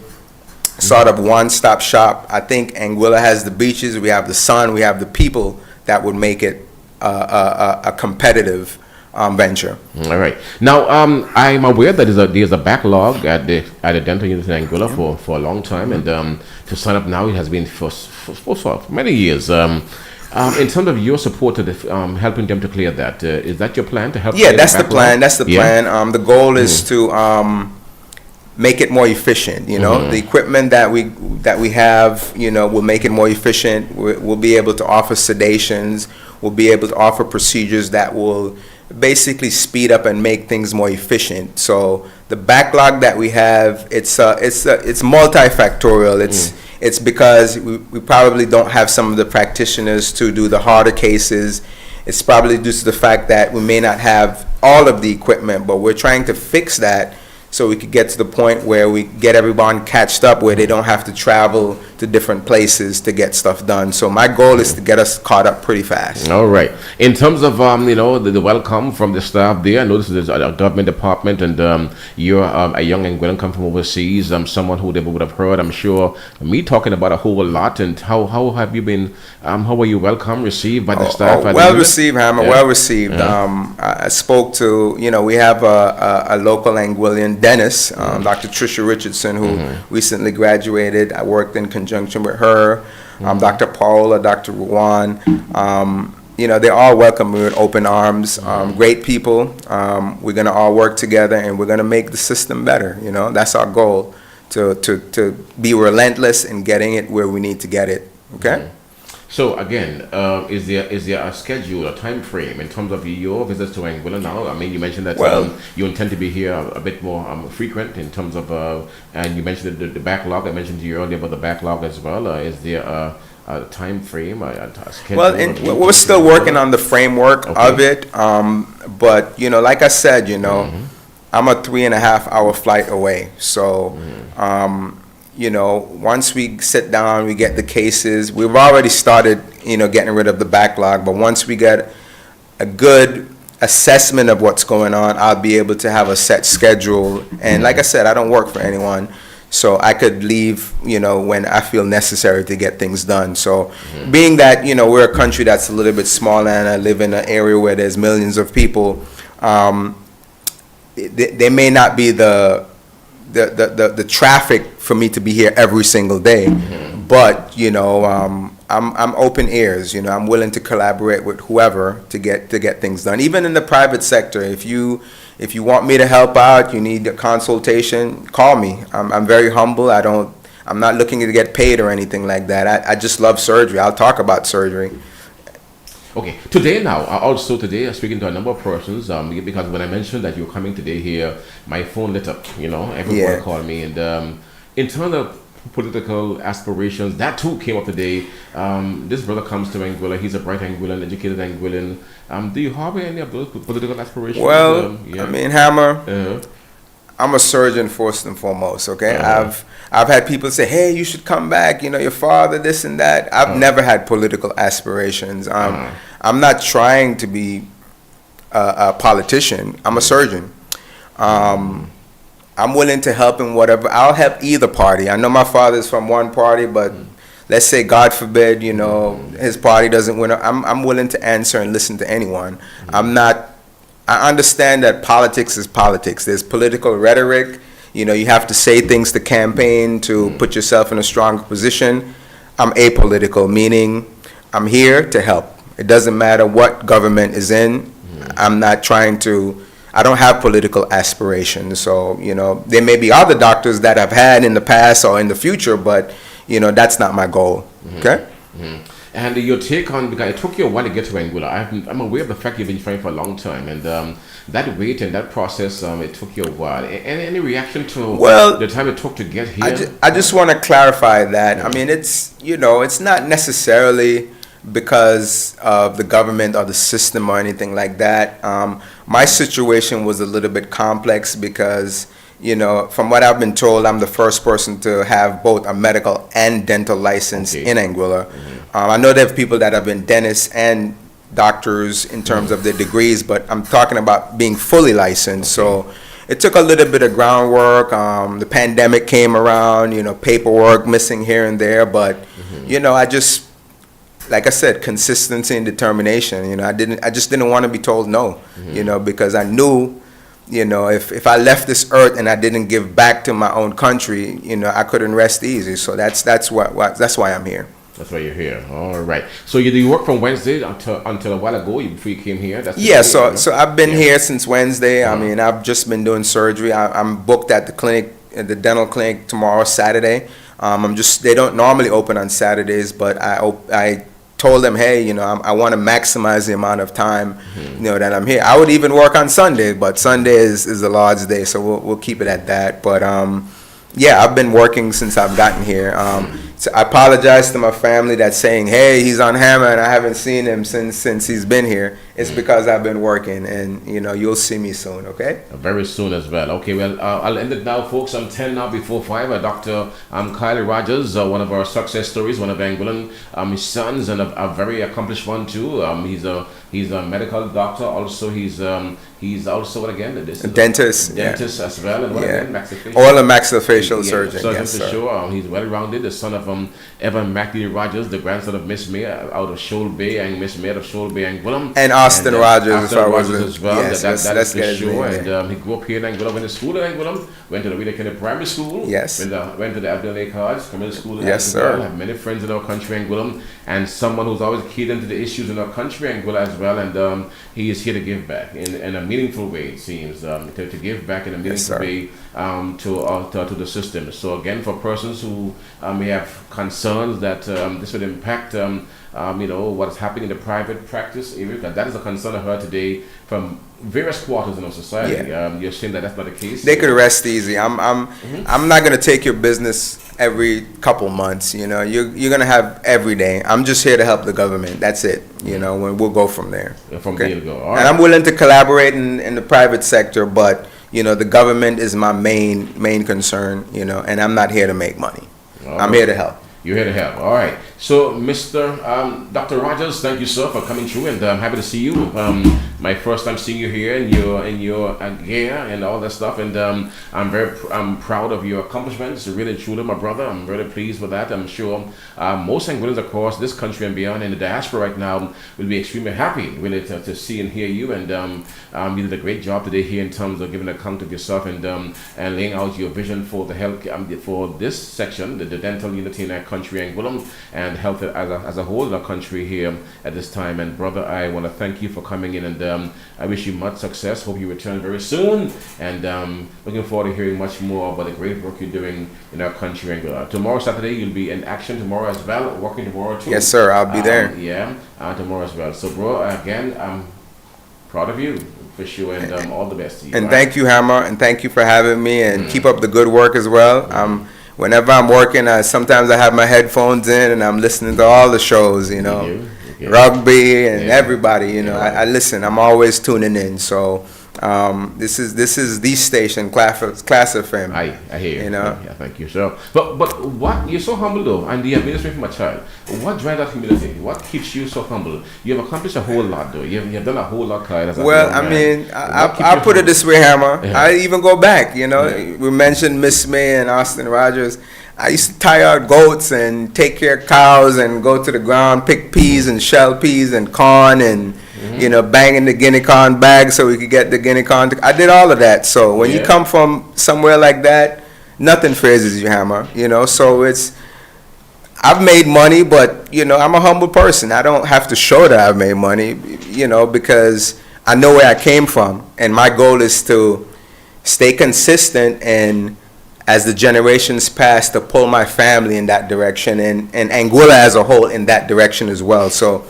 sort of one-stop shop. I think Anguilla has the beaches, we have the sun, we have the people that would make it a competitive venture. All right. Now, I'm aware that there's a backlog at the dental unit in Anguilla for a long time, and to sign up now it has been for many years. In terms of your support to helping them to clear that, is that your plan to help? Yeah, that's the plan. That's the plan. The goal is to make it more efficient. The equipment that we have, will make it more efficient. We'll be able to offer sedations. We'll be able to offer procedures that will basically speed up and make things more efficient. So the backlog that we have, it's multifactorial. It's because we probably don't have some of the practitioners to do the harder cases. It's probably due to the fact that we may not have all of the equipment, but we're trying to fix that so we could get to the point where we get everyone catched up where they don't have to travel to different places to get stuff done. So my goal is to get us caught up pretty fast. All right. In terms of the welcome from the staff there, I noticed there's a government department, and you're a young Anguillan come from overseas. Someone who they would have heard, I'm sure, me talking about a whole lot. And how have you been? How were you welcome, received by the staff? Well received, Hammer. Yeah. Well received. I spoke to we have a local Anguillan dentist, Dr. Tricia Richardson, who recently graduated. I worked in conjunction with her, Dr. Paola, Dr. Ruan. They're all welcome with open arms. Great people. We're going to all work together, and we're going to make the system better. That's our goal, to be relentless in getting it where we need to get it. Okay? So again, is there a schedule, a time frame in terms of your visits to Anguilla now? I mean, you mentioned that you intend to be here a bit more frequent in terms of, and you mentioned the backlog. I mentioned to you earlier about the backlog as well. Is there a time frame, a schedule? Well, we're still working on the framework of it. But like I said, I'm a 3.5-hour flight away. So. Once we sit down, we get the cases. We've already started, getting rid of the backlog. But once we get a good assessment of what's going on, I'll be able to have a set schedule. And like I said, I don't work for anyone, so I could leave, when I feel necessary to get things done. So being that, we're a country that's a little bit smaller, and I live in an area where there's millions of people, there may not be the traffic for me to be here every single day, but I'm open ears. I'm willing to collaborate with whoever to get things done. Even in the private sector, if you want me to help out, you need a consultation, call me. I'm very humble. I'm not looking to get paid or anything like that. I just love surgery. I'll talk about surgery. Okay, today now, also today, I'm speaking to a number of persons, because when I mentioned that you're coming today here, my phone lit up, everyone called me, and in terms of political aspirations, that too came up today. This brother comes to Anguilla, he's a bright Anguillan, educated Anguillan. Do you harbor any of those political aspirations? Well, I mean, Hammer, I'm a surgeon first and foremost, okay? I've had people say, hey, you should come back, your father, this and that. I've never had political aspirations. I'm not trying to be a politician. I'm a surgeon. I'm willing to help in whatever. I'll help either party. I know my father's from one party, but let's say, God forbid, his party doesn't win. I'm willing to answer and listen to anyone. I understand that politics is politics. There's political rhetoric. You have to say things to campaign to put yourself in a stronger position. I'm apolitical, meaning I'm here to help. It doesn't matter what government is in. I'm not trying to, I don't have political aspirations. So, there may be other doctors that I've had in the past or in the future, but, that's not my goal. Okay? And your take on, because it took you a while to get to Anguilla. I'm aware of the fact you've been trying for a long time, and that wait and that process, it took you a while. Any reaction to the time it took to get here? I just want to clarify that. I mean, it's not necessarily because of the government or the system or anything like that. My situation was a little bit complex because, from what I've been told, I'm the first person to have both a medical and dental license in Anguilla. I know there are people that have been dentists and doctors in terms of their degrees, but I'm talking about being fully licensed. So it took a little bit of groundwork. The pandemic came around, paperwork missing here and there, but I just, like I said, consistency and determination. I just didn't want to be told no, because I knew, if I left this earth and I didn't give back to my own country, I couldn't rest easy. So that's why I'm here. That's why you're here. All right. So you work from Wednesday until a while ago before you came here? So I've been here since Wednesday. I mean, I've just been doing surgery. I'm booked at the clinic, at the dental clinic tomorrow, Saturday. They don't normally open on Saturdays, but I told them, hey, I want to maximize the amount of time, that I'm here. I would even work on Sunday, but Sunday is the Lord's day, so we'll keep it at that. But I've been working since I've gotten here. So I apologize to my family that's saying, hey, he's on Hammer and I haven't seen him since he's been here. It's because I've been working, and you'll see me soon, okay? Very soon as well. Okay, well, I'll end it now, folks. I'm 10 now before 5. Dr. Kael Rogers, one of our success stories, one of Anguillan, his sons, and a very accomplished one too. He's a medical doctor. Also, he's also what again? This is dentist as well, and what again? Maxillofacial. All a maxillofacial surgeon. Yes, for sure. He's well-rounded. The son of Evan Mackley Rogers, the grandson of Miss May out of Shoal Bay, and Miss May out of Shoal Bay, Anguilla. And Austin Rogers as well. Yes, that is for sure. And he grew up here in Anguilla, went to school in Anguilla, went to the Wheeler County Primary School. Yes. Went to the Abdul Lake College, community school. Yes, sir. Have many friends in our country, Anguilla, and someone who's always keyed into the issues in our country, Anguilla, as well. And he is here to give back in a meaningful way, it seems, to give back in a meaningful way to the system. So again, for persons who may have concerns that this would impact what's happening in the private practice area, that is a concern I heard today from various quarters in our society. You're saying that that's not the case? They could rest easy. I'm not going to take your business every couple months. You're going to have every day. I'm just here to help the government. That's it. When we'll go from there. From there to go. All right. And I'm willing to collaborate in the private sector, but the government is my main concern. And I'm not here to make money. I'm here to help. You're here to help. All right. So, Mr. Dr. Rogers, thank you, sir, for coming through, and I'm happy to see you. My first time seeing you here in your gear and all that stuff, and I'm proud of your accomplishments. Really, truly, my brother. I'm really pleased with that. I'm sure most Anguillans across this country and beyond in the diaspora right now will be extremely happy, really, to see and hear you. And you did a great job today here in terms of giving an account of yourself and laying out your vision for the health for this section, the dental unity in our country, Anguilla. And and health as a whole in our country here at this time. And brother, I want to thank you for coming in, and I wish you much success. Hope you return very soon, and looking forward to hearing much more about the great work you're doing in our country. And tomorrow, Saturday, you'll be in action tomorrow as well, working tomorrow too. Yes, sir. I'll be there. Tomorrow as well. So, bro, again, I'm proud of you. For sure, and all the best to you. And thank you, Hammer, and thank you for having me, and keep up the good work as well. Whenever I'm working, sometimes I have my headphones in, and I'm listening to all the shows, rugby and everybody, I listen. I'm always tuning in, so this is the station, Class FM. I hear you. Yeah, thank you, sir. But what, you're so humble though, and you have been from a child. What drives that humility? What keeps you so humble? You have accomplished a whole lot though. You have done a whole lot, Kael. Well, I mean, I put it this way, Hammer. I even go back. We mentioned Miss May and Austin Rogers. I used to tie out goats and take care of cows and go to the ground, pick peas and shell peas and corn and banging the guinea corn bag so we could get the guinea corn. I did all of that. So when you come from somewhere like that, nothing phases you, Hammer. So I've made money, but I'm a humble person. I don't have to show that I've made money, because I know where I came from, and my goal is to stay consistent and, as the generations pass, to pull my family in that direction, and Anguilla as a whole in that direction as well. So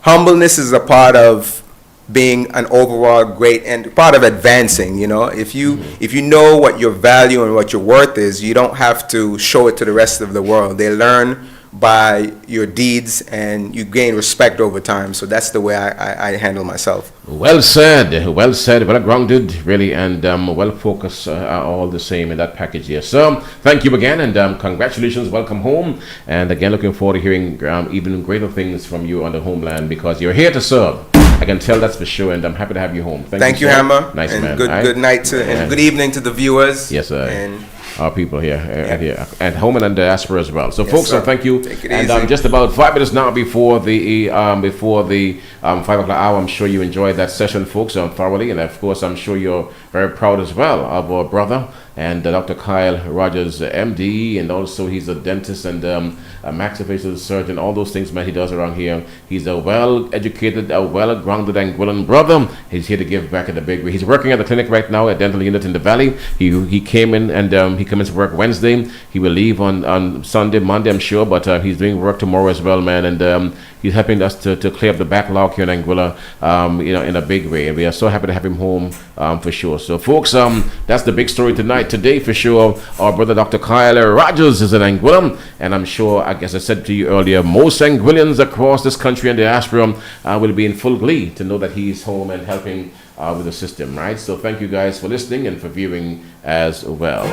humbleness is a part of being an overall great and part of advancing. If you know what your value and what your worth is, you don't have to show it to the rest of the world. They learn by your deeds, and you gain respect over time. So that's the way I handle myself. Well said, well grounded, really, and well focused, all the same in that package here. So thank you again, and congratulations, welcome home, and again looking forward to hearing even greater things from you on the homeland, because you're here to serve. I can tell, that's for sure, and I'm happy to have you home. Thank you, Hammer. Nice, and man. Good night and good evening to the viewers. Yes, sir. And our people here, and home and diaspora as well. So, yes, folks, thank you. Take it and easy. Just about 5 minutes now before the 5 o'clock hour. I'm sure you enjoyed that session, folks, thoroughly, and of course, I'm sure you're very proud as well of our brother and Dr. Kael Rogers, MD, and also he's a dentist and a maxillofacial surgeon. All those things, man, he does around here. He's a well-educated, a well-grounded Anguillan brother. He's here to give back in the big way. He's working at the clinic right now at dental unit in the Valley. He came in and he comes to work Wednesday. He will leave on Sunday, Monday, I'm sure, but he's doing work tomorrow as well, man, and he's helping us to clear up the backlog here in Anguilla, in a big way, and we are so happy to have him home, for sure. So, folks, that's the big story tonight. Today, for sure, our brother Dr. Kael Rogers is an Anguillan, and I'm sure, as I said to you earlier, most Anguillans across this country and diaspora will be in full glee to know that he's home and helping with the system, right? So thank you guys for listening and for viewing as well.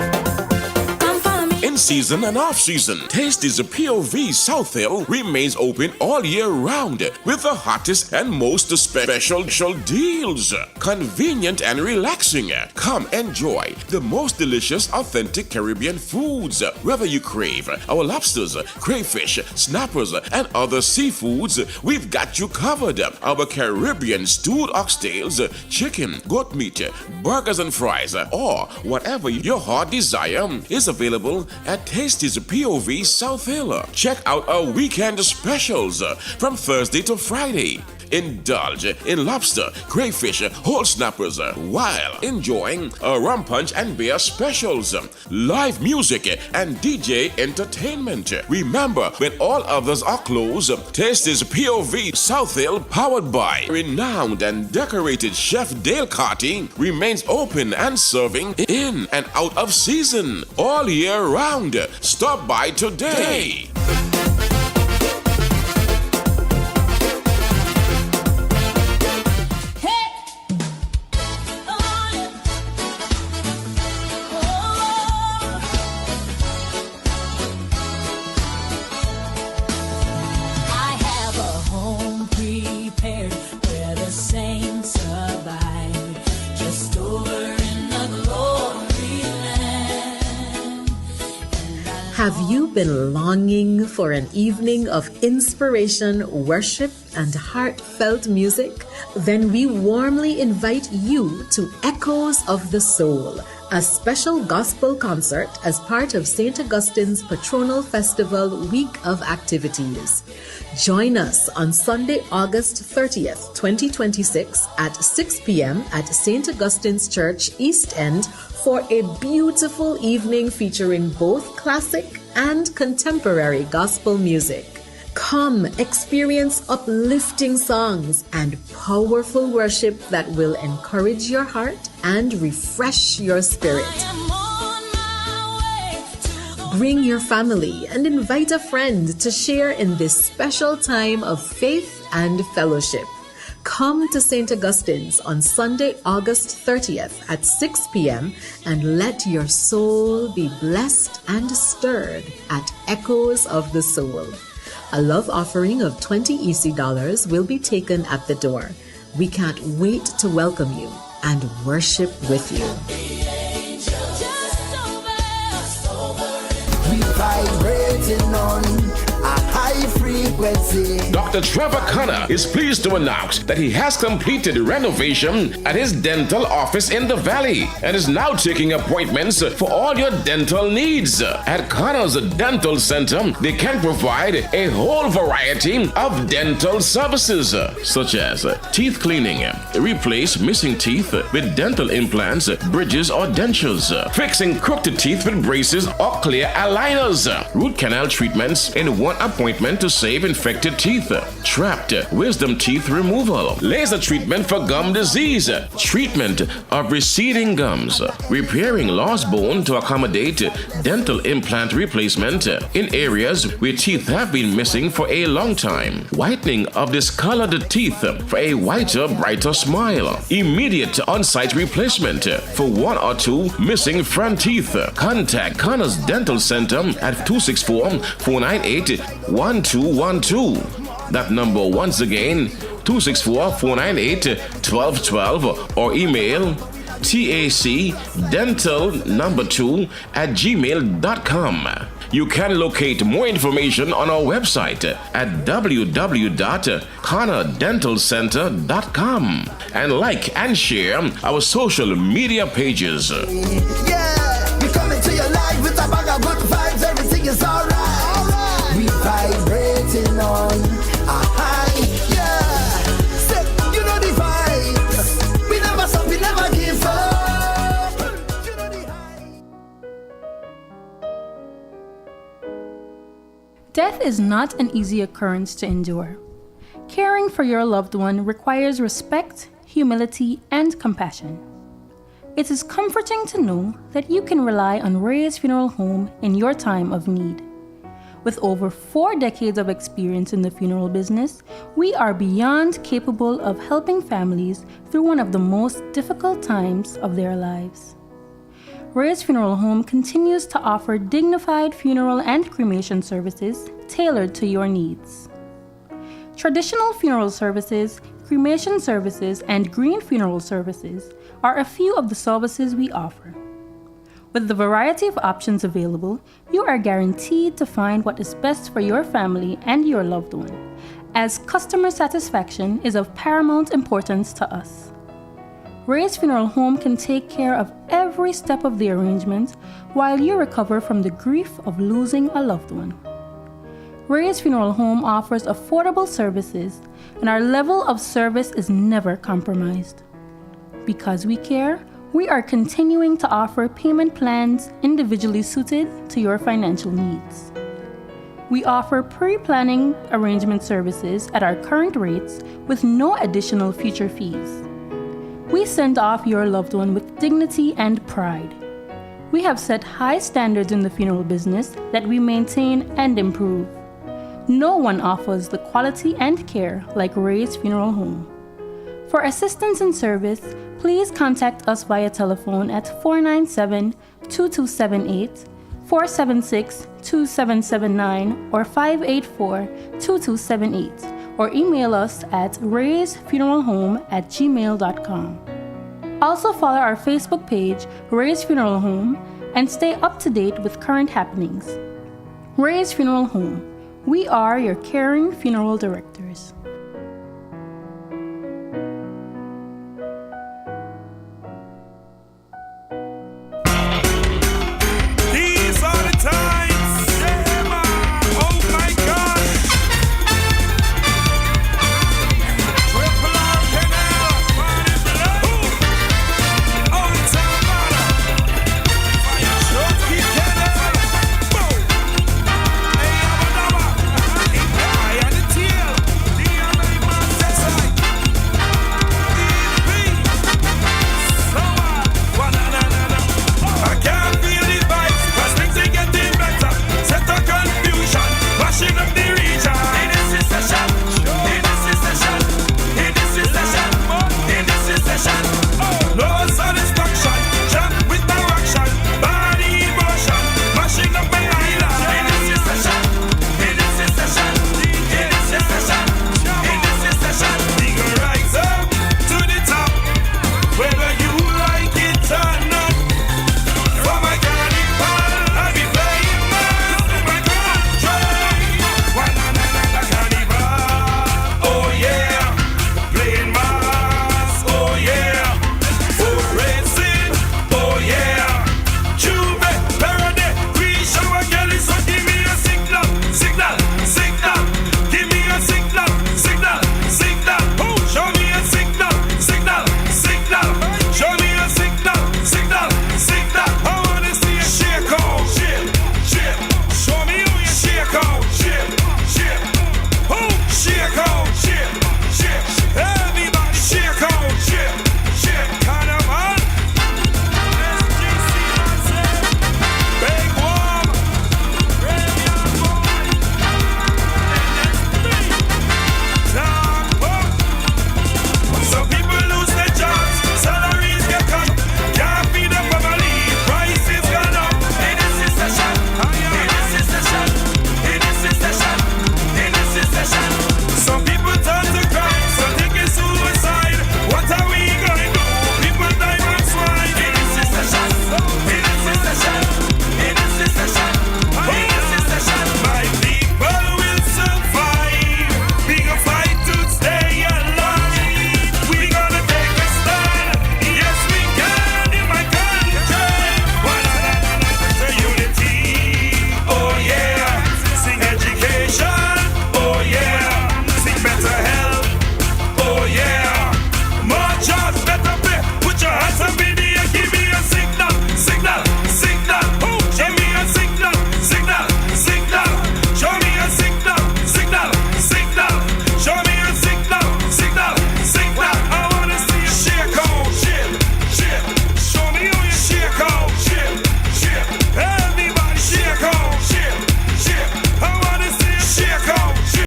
In season and off season, Tasty's POV South Hill remains open all year round with the hottest and most special deals. Convenient and relaxing. Come enjoy the most delicious authentic Caribbean foods. Whether you crave our lobsters, crayfish, snappers, and other seafoods, we've got you covered. Our Caribbean stewed oxtails, chicken, goat meat, burgers and fries, or whatever your heart desire is available at Tasty's POV South Hill. Check out our weekend specials from Thursday to Friday. Indulge in lobster, crayfish, whole snappers while enjoying rum punch and beer specials, live music, and DJ entertainment. Remember, when all others are closed, Tasty's POV South Hill, powered by renowned and decorated Chef Dale Carty, remains open and serving in and out of season all year round. Stop by today. Have you been longing for an evening of inspiration, worship, and heartfelt music? Then we warmly invite you to Echoes of the Soul, a special gospel concert as part of St. Augustine's Patronal Festival Week of Activities. Join us on Sunday, August 30th, 2026 at 6 p.m. at St. Augustine's Church, East End for a beautiful evening featuring both classic and contemporary gospel music. Come experience uplifting songs and powerful worship that will encourage your heart and refresh your spirit. Bring your family and invite a friend to share in this special time of faith and fellowship. Come to St. Augustine's on Sunday, August 30th at 6 p.m. and let your soul be blessed and stirred at Echoes of the Soul. A love offering of $20 EC will be taken at the door. We can't wait to welcome you and worship with you. We vibrating on a high frequency. Dr. Trevor Connor is pleased to announce that he has completed renovation at his dental office in the Valley and is now taking appointments for all your dental needs. At Connor's Dental Center, they can provide a whole variety of dental services, such as teeth cleaning, replace missing teeth with dental implants, bridges or dentures, fixing crooked teeth with braces or clear aligners, root canal treatments in one appointment to save infected teeth, trapped wisdom teeth removal, laser treatment for gum disease, treatment of receding gums, repairing lost bone to accommodate dental implant replacement in areas where teeth have been missing for a long time, whitening of discolored teeth for a whiter, brighter smile, immediate on-site replacement for one or two missing front teeth. Contact Connor's Dental Center at 264-498-1212. That number once again, 264-498-1212, or email tacdental2@gmail.com. You can locate more information on our website at www.connordentalcenter.com and like and share our social media pages. Yeah, we come into your life with a bag of good vibes, everything is alright. We vibrating on a high, yeah. Say, you know the vibes. We never stop, we never give up. You know the high. Death is not an easy occurrence to endure. Caring for your loved one requires respect, humility, and compassion. It is comforting to know that you can rely on Ray's Funeral Home in your time of need. With over 4 decades of experience in the funeral business, we are beyond capable of helping families through one of the most difficult times of their lives. Ray's Funeral Home continues to offer dignified funeral and cremation services tailored to your needs. Traditional funeral services, cremation services, and green funeral services are a few of the services we offer. With the variety of options available, you are guaranteed to find what is best for your family and your loved one, as customer satisfaction is of paramount importance to us. Ray's Funeral Home can take care of every step of the arrangement while you recover from the grief of losing a loved one. Ray's Funeral Home offers affordable services, and our level of service is never compromised. Because we care, we are continuing to offer payment plans individually suited to your financial needs. We offer pre-planning arrangement services at our current rates with no additional future fees. We send off your loved one with dignity and pride. We have set high standards in the funeral business that we maintain and improve. No one offers the quality and care like Ray's Funeral Home. For assistance and service, please contact us via telephone at 497-2278, 476-2779, or 584-2278, or email us at raysfuneralhome@gmail.com. Also follow our Facebook page, Ray's Funeral Home, and stay up to date with current happenings. Ray's Funeral Home. We are your caring funeral directors.